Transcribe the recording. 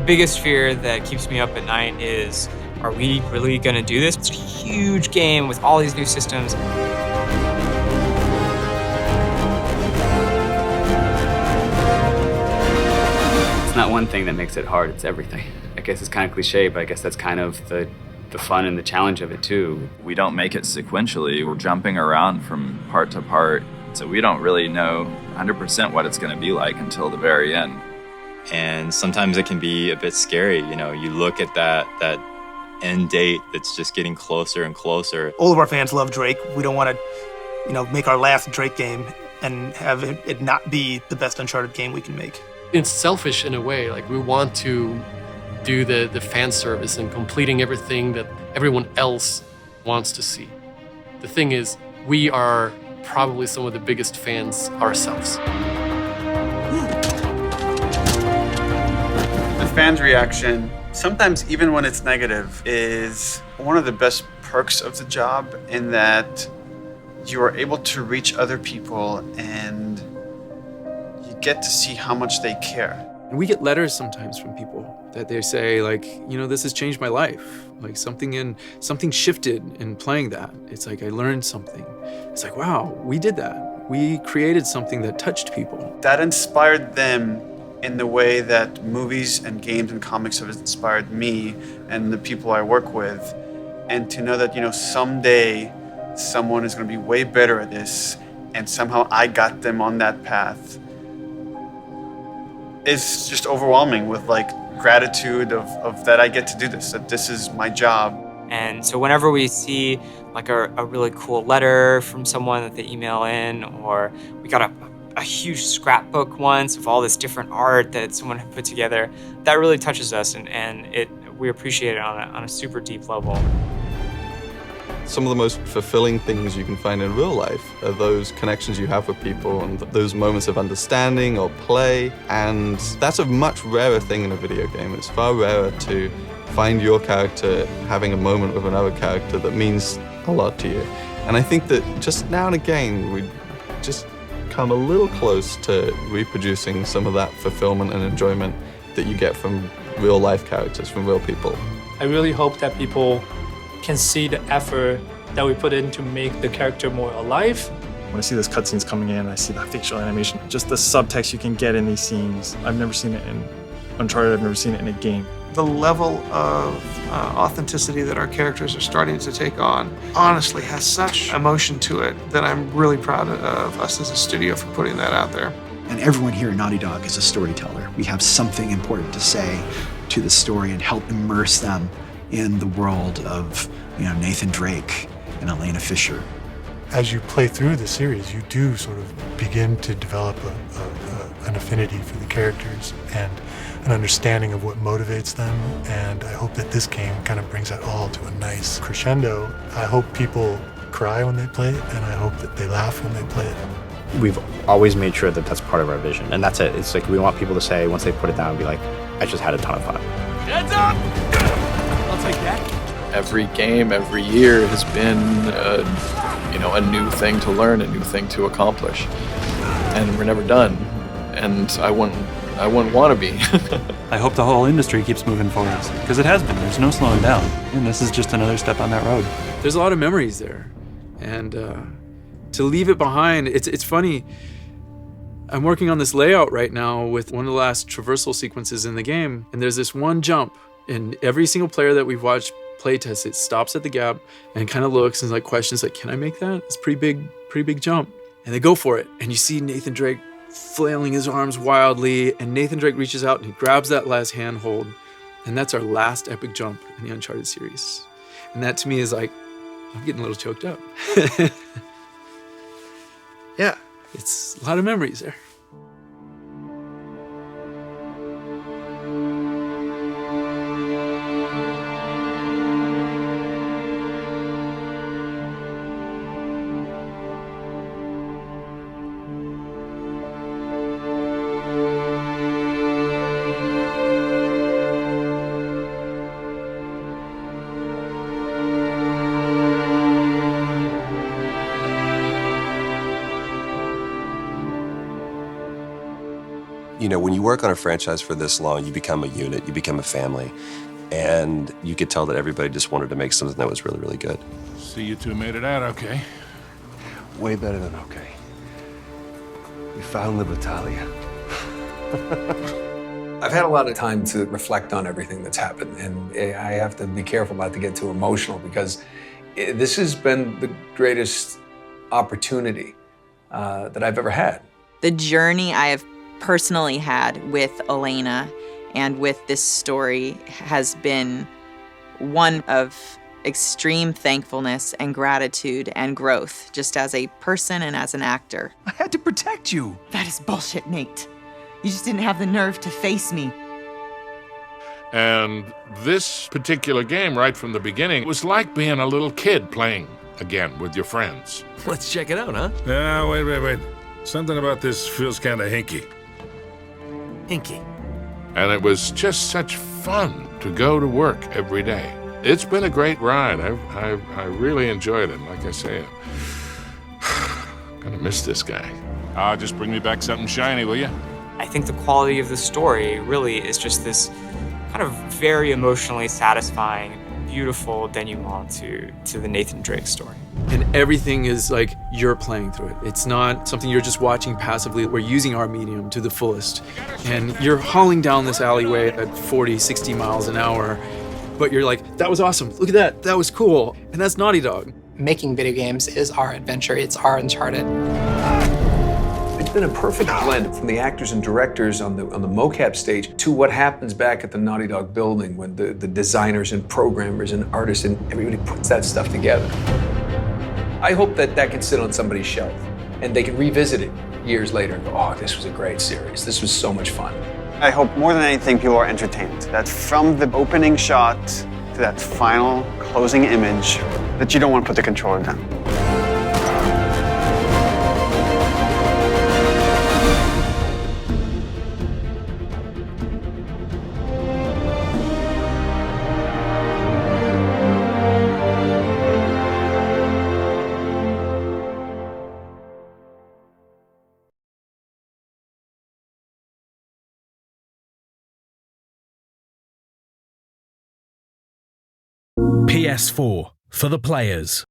biggest fear that keeps me up at night is, are we really gonna do this? It's a huge game with all these new systems. It's not one thing that makes it hard, it's everything. I guess it's kind of cliche, but I guess that's kind of the fun and the challenge of it too. We don't make it sequentially. We're jumping around from part to part, so we don't really know 100% what it's going to be like until the very end. And sometimes it can be a bit scary. You know, you look at that end date that's just getting closer and closer. All of our fans love Drake. We don't want to, make our last Drake game and have it not be the best Uncharted game we can make. It's selfish in a way. Like, we want to do the fan service and completing everything that everyone else wants to see. The thing is, we are probably some of the biggest fans ourselves. The fans' reaction, sometimes even when it's negative, is one of the best perks of the job, in that you are able to reach other people and you get to see how much they care. And we get letters sometimes from people that they say, like, this has changed my life. Like, something shifted in playing that. It's like, I learned something. It's like, wow, we did that. We created something that touched people. That inspired them in the way that movies and games and comics have inspired me and the people I work with. And to know that, someday someone is going to be way better at this, and somehow I got them on that path, is just overwhelming with gratitude of that I get to do this, that this is my job. And so whenever we see a really cool letter from someone that they email in, or we got a huge scrapbook once of all this different art that someone had put together, that really touches us, and we appreciate it on a super deep level. Some of the most fulfilling things you can find in real life are those connections you have with people and those moments of understanding or play. And that's a much rarer thing in a video game. It's far rarer to find your character having a moment with another character that means a lot to you. And I think that just now and again, we just come a little close to reproducing some of that fulfillment and enjoyment that you get from real life characters, from real people. I really hope that people can see the effort that we put in to make the character more alive. When I see those cutscenes coming in, I see the facial animation, just the subtext you can get in these scenes. I've never seen it in Uncharted, I've never seen it in a game. The level of authenticity that our characters are starting to take on honestly has such emotion to it that I'm really proud of us as a studio for putting that out there. And everyone here at Naughty Dog is a storyteller. We have something important to say to the story and help immerse them in the world of Nathan Drake and Elena Fisher. As you play through the series, you do sort of begin to develop an affinity for the characters and an understanding of what motivates them, and I hope that this game kind of brings that all to a nice crescendo. I hope people cry when they play it, and I hope that they laugh when they play it. We've always made sure that that's part of our vision, and that's it. It's like we want people to say, once they put it down, be like, I just had a ton of fun. Heads up! I'll take that. Every game, every year has been, a new thing to learn, a new thing to accomplish, and we're never done. And I wouldn't want to be. I hope the whole industry keeps moving forward, because it has been. There's no slowing down, and this is just another step on that road. There's a lot of memories there, and to leave it behind, it's funny. I'm working on this layout right now with one of the last traversal sequences in the game, and there's this one jump, and every single player that we've watched playtest it stops at the gap and kind of looks and questions can I make that? It's a pretty big jump. And they go for it, and you see Nathan Drake flailing his arms wildly, and Nathan Drake reaches out and he grabs that last handhold, and that's our last epic jump in the Uncharted series. And that to me is I'm getting a little choked up. Yeah, it's a lot of memories there. You know, when you work on a franchise for this long, you become a unit, you become a family. And you could tell that everybody just wanted to make something that was really, really good. See, you two made it out okay. Way better than okay. We found Libertalia. I've had a lot of time to reflect on everything that's happened, and I have to be careful not to get too emotional because this has been the greatest opportunity that I've ever had. The journey I have personally had with Elena and with this story has been one of extreme thankfulness and gratitude and growth, just as a person and as an actor. I had to protect you. That is bullshit, Nate. You just didn't have the nerve to face me. And this particular game, right from the beginning, was like being a little kid playing again with your friends. Let's check it out, huh? Yeah, wait. Something about this feels kind of hinky. Hinky. And it was just such fun to go to work every day. It's been a great ride. I really enjoyed it. Like I say, I'm gonna miss this guy. Just bring me back something shiny, will you? I think the quality of the story really is just this kind of very emotionally satisfying, beautiful denouement to the Nathan Drake story. And everything is like you're playing through it. It's not something you're just watching passively. We're using our medium to the fullest. And you're hauling down this alleyway at 40, 60 miles an hour, but you're like, that was awesome. Look at that. That was cool. And that's Naughty Dog. Making video games is our adventure. It's our Uncharted. It's been a perfect blend from the actors and directors on the mocap stage to what happens back at the Naughty Dog building when the designers and programmers and artists and everybody puts that stuff together. I hope that can sit on somebody's shelf and they can revisit it years later and go, oh, this was a great series. This was so much fun. I hope more than anything people are entertained. That from the opening shot to that final closing image, that you don't want to put the controller down. PS4 for the players.